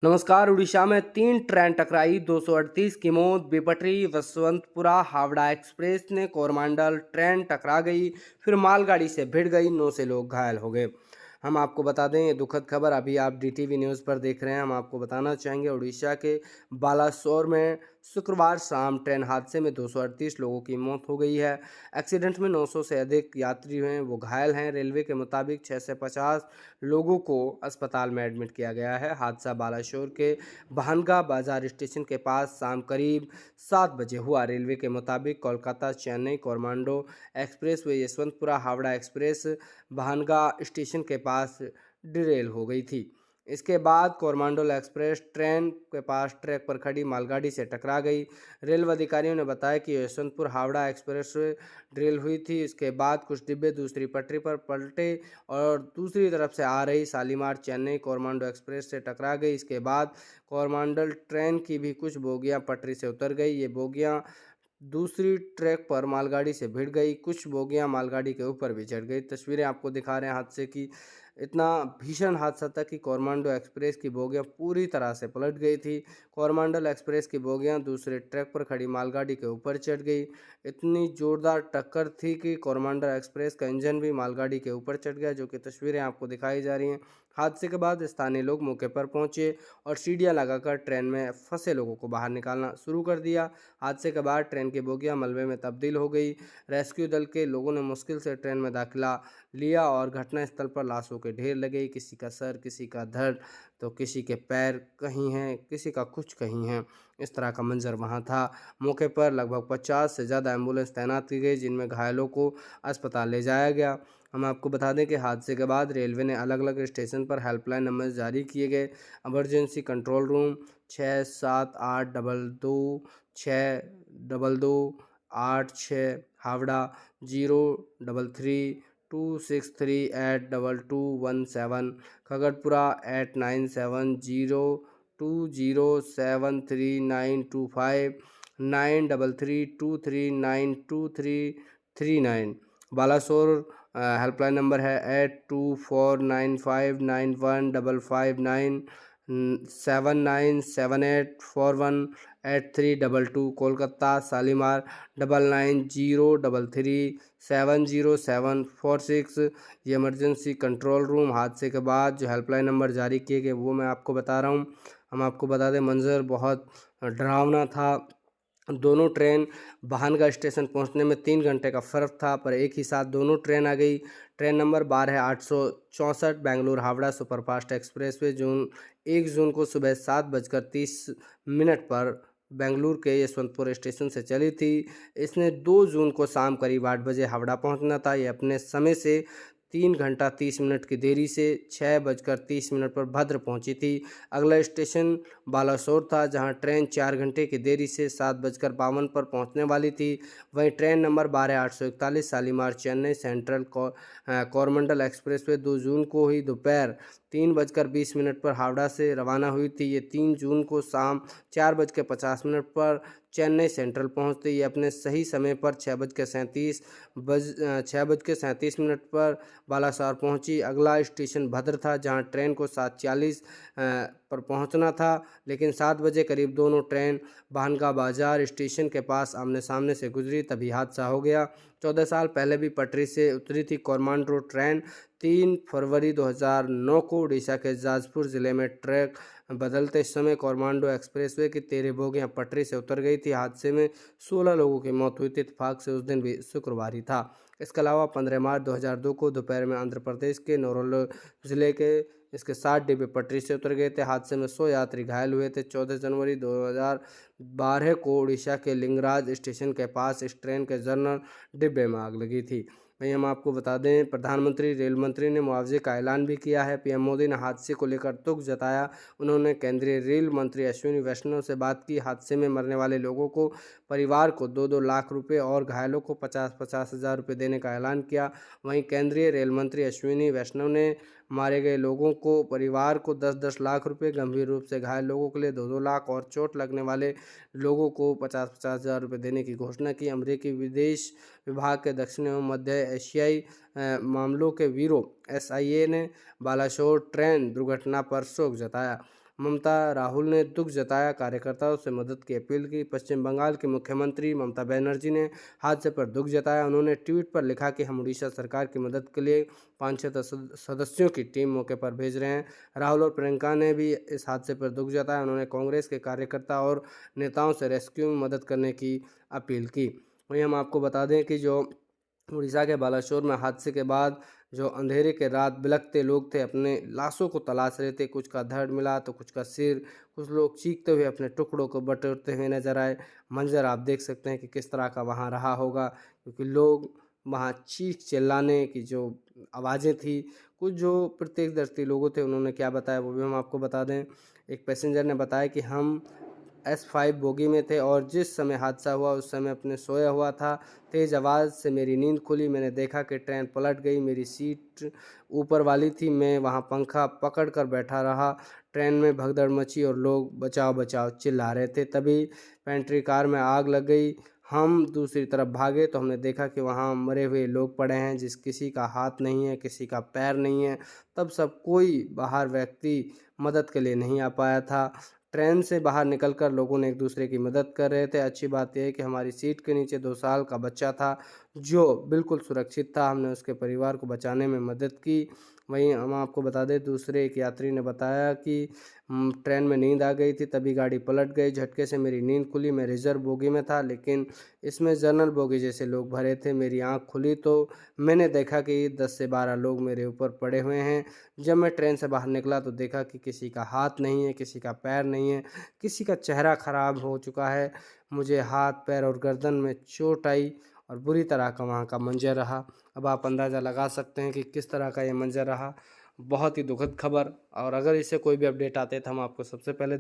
नमस्कार। उड़ीसा में 3 ट्रेन टकराई, 238 की मौत। बेपटरी यशवंतपुरा हावड़ा एक्सप्रेस ने कोरमांडल ट्रेन टकरा गई, फिर मालगाड़ी से भिड़ गई, 9 से लोग घायल हो गए। हम आपको बता दें, ये दुखद खबर अभी आप डीटीवी न्यूज़ पर देख रहे हैं। हम आपको बताना चाहेंगे, उड़ीसा के बालासोर में शुक्रवार शाम ट्रेन हादसे में 238 लोगों की मौत हो गई है। एक्सीडेंट में 900 से अधिक यात्री हैं, वो घायल हैं। रेलवे के मुताबिक 6 से 50 लोगों को अस्पताल में एडमिट किया गया है। हादसा बालासोर के भानगा बाजार स्टेशन के पास शाम करीब 7 बजे हुआ। रेलवे के मुताबिक कोलकाता चेन्नई कोरमांडो एक्सप्रेस व यशवंतपुरा हावड़ा एक्सप्रेस भानगा स्टेशन के पास डिरेल हो गई थी। इसके बाद कोरमांडल एक्सप्रेस ट्रेन के पास ट्रैक पर खड़ी मालगाड़ी से टकरा गई। रेलवे अधिकारियों ने बताया कि यशवंतपुर हावड़ा एक्सप्रेस ड्रिल हुई थी। इसके बाद कुछ डिब्बे दूसरी पटरी पर पलटे और दूसरी तरफ से आ रही शालीमार चेन्नई कोरमांडो एक्सप्रेस से टकरा गई। इसके बाद कोरमांडल ट्रेन की भी कुछ बोगियां पटरी से उतर गई। ये बोगियां दूसरी ट्रैक पर मालगाड़ी से भिड़ गई। कुछ बोगियां मालगाड़ी के ऊपर भी चढ़ गई। तस्वीरें आपको दिखा रहे हैं हादसे की। इतना भीषण हादसा था कि कोरमांडो एक्सप्रेस की बोगियां पूरी तरह से पलट गई थी। कोरमांडल एक्सप्रेस की बोगियां दूसरे ट्रैक पर खड़ी मालगाड़ी के ऊपर चढ़ गई। इतनी जोरदार टक्कर थी कि कोरमांडल एक्सप्रेस का इंजन भी मालगाड़ी के ऊपर चढ़ गया, जो कि तस्वीरें आपको दिखाई जा रही हैं। हादसे के बाद स्थानीय लोग मौके पर पहुंचे और सीढ़ियां लगाकर ट्रेन में फंसे लोगों को बाहर निकालना शुरू कर दिया। हादसे के बाद ट्रेन की बोगियां मलबे में तब्दील हो गई। रेस्क्यू दल के लोगों ने मुश्किल से ट्रेन में दाखिला लिया और घटनास्थल पर लाशों के ढेर लगे। किसी का सर, किसी का धड़, तो किसी के पैर कहीं हैं, किसी का कुछ कहीं है। इस तरह का मंजर वहां था। मौके पर लगभग 50 से ज़्यादा एम्बुलेंस तैनात की गई, जिनमें घायलों को अस्पताल ले जाया गया। हम आपको बता दें कि हादसे के बाद रेलवे ने अलग अलग स्टेशन पर हेल्पलाइन नंबर जारी किए गए। Emergency control room 67822 622 86 Howrah 033 263 822 17 खगड़पुरा 897020733925 933239239 Balasore helpline number है 8249591559 7978418322 कोलकाता शालीमार 9903370746। ये इमरजेंसी कंट्रोल रूम। हादसे के बाद जो हेल्पलाइन नंबर जारी किए गए वो मैं आपको बता रहा हूँ। हम आपको बता दें, मंजर बहुत डरावना था। दोनों ट्रेन भानगा स्टेशन पहुंचने में 3 घंटे का फ़र्क था, पर एक ही साथ दोनों ट्रेन आ गई। Train number 12 864 Bengaluru Howrah superfast expressway 1 जून को सुबह 7:30 पर बेंगलुरु के यशवंतपुर स्टेशन से चली थी। इसने 2 जून को शाम करीब 8 बजे हावड़ा पहुंचना था। ये अपने समय से 3 घंटा 30 मिनट की देरी से 6:30 पर भद्र पहुंची थी। अगला स्टेशन बालासोर था, जहां ट्रेन 4 घंटे की देरी से 7:52 पर पहुंचने वाली थी। वहीं train number 12 841 Shalimar Chennai central Coromandel expressway 2 जून को ही दोपहर 3:20 पर हावड़ा से रवाना हुई थी। ये 3 जून को शाम 4:50 पर चेन्नई सेंट्रल पहुंचते ही अपने सही समय पर 6:37 पर बालासार पहुंची। अगला स्टेशन भद्र था, जहां ट्रेन को 7:40 पर पहुंचना था, लेकिन 7 बजे करीब दोनों ट्रेन भानगा बाजार स्टेशन के पास आमने सामने से गुजरी, तभी हादसा हो गया। 14 साल पहले भी पटरी से उतरी थी कोरमांडल ट्रेन। 3 फरवरी 2009 को उड़ीसा के जाजपुर जिले में ट्रैक बदलते समय कोरमांडो एक्सप्रेसवे की 13 बोगियां पटरी से उतर गई थी। हादसे में 16 लोगों की मौत हुई थी। इत्तेफाक से उस दिन भी शुक्रवार ही था। इसके अलावा 15 मार्च 2002 को दोपहर में आंध्र प्रदेश के नोरोल जिले के इसके 7 डिब्बे पटरी से उतर गए थे। हादसे में 100 यात्री घायल हुए थे। 14 जनवरी 2012 को उड़ीसा के लिंगराज स्टेशन के पास इस ट्रेन के जनरल डिब्बे में आग लगी थी। वहीं हम आपको बता दें, प्रधानमंत्री रेल मंत्री ने मुआवजे का ऐलान भी किया है। पीएम मोदी ने हादसे को लेकर दुख जताया। उन्होंने केंद्रीय रेल मंत्री अश्विनी वैष्णव से बात की। हादसे में मरने वाले लोगों को परिवार को 2-2 लाख रुपए और घायलों को 50-50 हज़ार रुपये देने का ऐलान किया। वहीं केंद्रीय रेल मंत्री अश्विनी वैष्णव ने मारे गए लोगों को परिवार को 10-10 लाख रुपए, गंभीर रूप से घायल लोगों के लिए 2-2 लाख और चोट लगने वाले लोगों को 50-50 हज़ार रुपये देने की घोषणा की। अमेरिकी विदेश विभाग के दक्षिण एवं मध्य एशियाई मामलों के ब्यूरो SIA ने बालासोर ट्रेन दुर्घटना पर शोक जताया। ममता राहुल ने दुख जताया, कार्यकर्ताओं से मदद की अपील की। पश्चिम बंगाल की मुख्यमंत्री ममता बनर्जी ने हादसे पर दुख जताया। उन्होंने ट्वीट पर लिखा कि हम उड़ीसा सरकार की मदद के लिए 5-6 सदस्यों की टीम मौके पर भेज रहे हैं। राहुल और प्रियंका ने भी इस हादसे पर दुख जताया। उन्होंने कांग्रेस के कार्यकर्ता और नेताओं से रेस्क्यू में मदद करने की अपील की। वहीं हम आपको बता दें कि जो उड़ीसा के बालासोर में हादसे के बाद जो अंधेरे के रात बिलखते लोग थे, अपने लाशों को तलाश रहे थे। कुछ का धड़ मिला तो कुछ का सिर, कुछ लोग चीखते हुए अपने टुकड़ों को बटोरते हुए नजर आए। मंजर आप देख सकते हैं कि किस तरह का वहाँ रहा होगा, क्योंकि लोग वहाँ चीख चिल्लाने की जो आवाज़ें थी। कुछ जो प्रत्यक्षदर्शी लोगों थे उन्होंने क्या बताया वो भी हम आपको बता दें। एक पैसेंजर ने बताया कि हम S5 बोगी में थे और जिस समय हादसा हुआ उस समय अपने सोया हुआ था। तेज़ आवाज़ से मेरी नींद खुली। मैंने देखा कि ट्रेन पलट गई। मेरी सीट ऊपर वाली थी। मैं वहाँ पंखा पकड़ कर बैठा रहा। ट्रेन में भगदड़ मची और लोग बचाओ बचाओ चिल्ला रहे थे। तभी पेंट्री कार में आग लग गई। हम दूसरी तरफ भागे तो हमने देखा कि वहाँ मरे हुए लोग पड़े हैं, जिस किसी का हाथ नहीं है, किसी का पैर नहीं है। तब सब कोई बाहर व्यक्ति मदद के लिए नहीं आ पाया था। ट्रेन से बाहर निकलकर लोगों ने एक दूसरे की मदद कर रहे थे। अच्छी बात यह है कि हमारी सीट के नीचे 2 साल का बच्चा था जो बिल्कुल सुरक्षित था। हमने उसके परिवार को बचाने में मदद की। वहीं हम आपको बता दें, दूसरे एक यात्री ने बताया कि ट्रेन में नींद आ गई थी, तभी गाड़ी पलट गई। झटके से मेरी नींद खुली। मैं रिजर्व बोगी में था, लेकिन इसमें जनरल बोगी जैसे लोग भरे थे। मेरी आँख खुली तो मैंने देखा कि 10 से 12 लोग मेरे ऊपर पड़े हुए हैं। जब मैं ट्रेन से बाहर निकला तो देखा कि किसी का हाथ नहीं है, किसी का पैर नहीं है, किसी का चेहरा खराब हो चुका है। मुझे हाथ, पैर और गर्दन में चोट आई और बुरी तरह का वहाँ का मंजर रहा। अब आप अंदाज़ा लगा सकते हैं कि किस तरह का ये मंजर रहा। बहुत ही दुखद खबर, और अगर इससे कोई भी अपडेट आते हैं तो हम आपको सबसे पहले